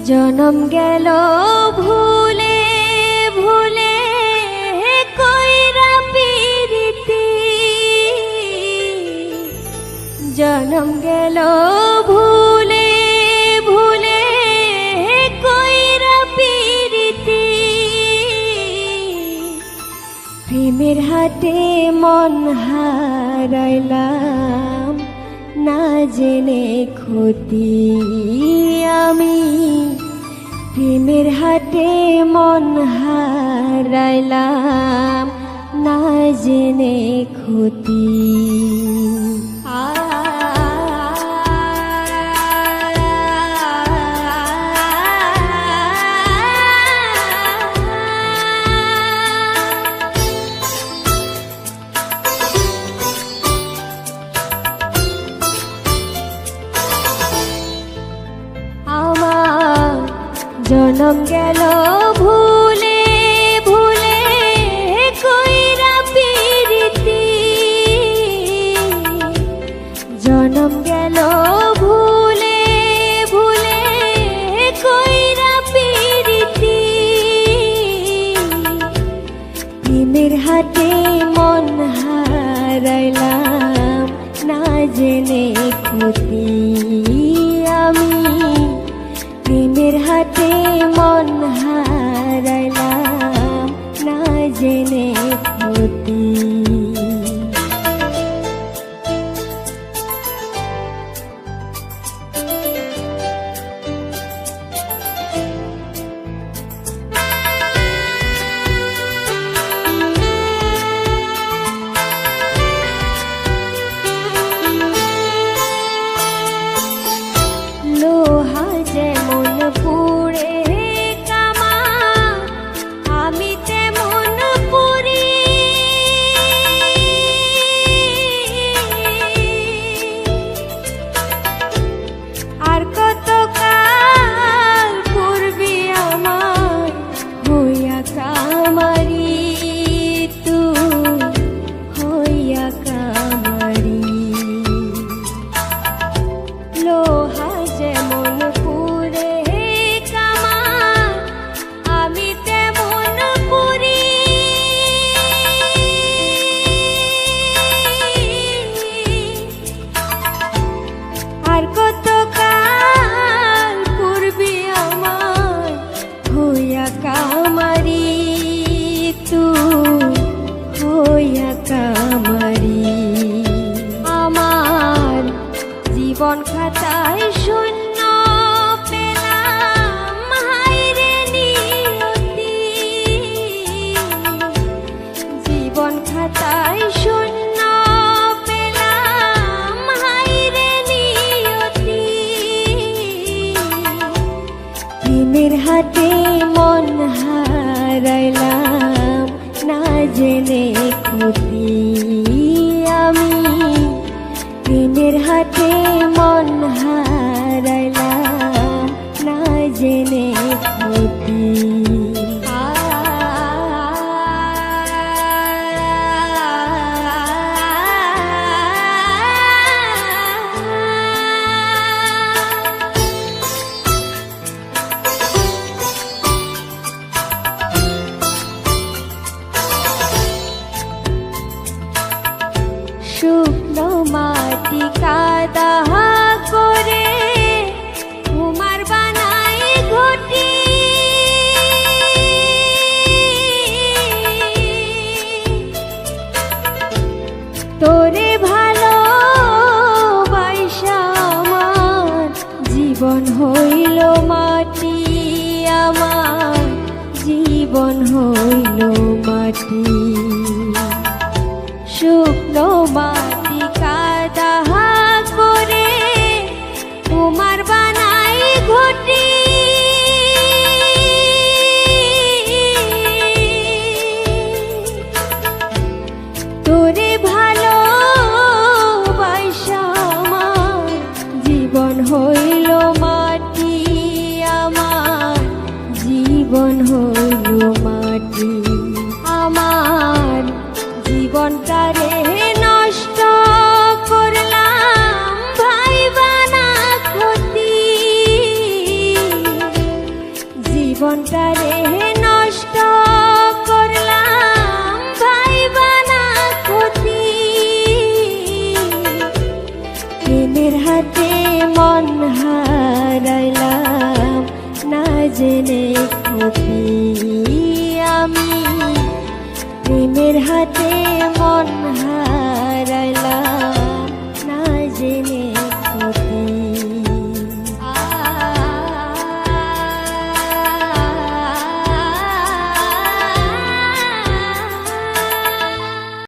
জনম গেল ভুলে ভুলে কইরা পিরিতি, জনম গেল ভুলে ভুলে কইরা পিরিতি, প্রেমের হাতে মন হারাইলাম না জেনে ক্ষতি আমি, প্রেমের হাতে মন হারাইলাম না জেনে ক্ষতি। জনম গেল ভুলে ভুলে কইরা পিরিতি, জনম গেল ভুলে ভুলে কইরা পিরিতি, প্রেমের হাতে মন হারাইলাম না জেনে ক্ষতি আমি, প্রেমের হাতে মন হারাইলাম না জেনে ক্ষতি। লোহা যেমন পুড়ে কামা আমি তেমন পুরি, আর কত কাল পূর্বে আমার হইয়া কামারি, তুই হইয়া কামারি। লোহা যেমন পুড়ে কামা আমি তেমন পুরি, আর কত কাল পূর্বে আমার হইয়া কামারি, তুই হইয়া কামারি। আমার জীবন খাতায় শূন্য পেলাম হায়রে নিয়তি, জীবন খাতায় শূন্য পেলাম হায়রে নিয়তি, প্রেমের হাতে মন হারাইলাম না জেনে ক্ষতি আমি, প্রেমের হাতে মন হারাইলাম না জেনে ক্ষতি। শুকনো মাটি কাদা করে জেনে ক্ষতি আমি প্রেমের হাতে মন হারাইলাম না জেনে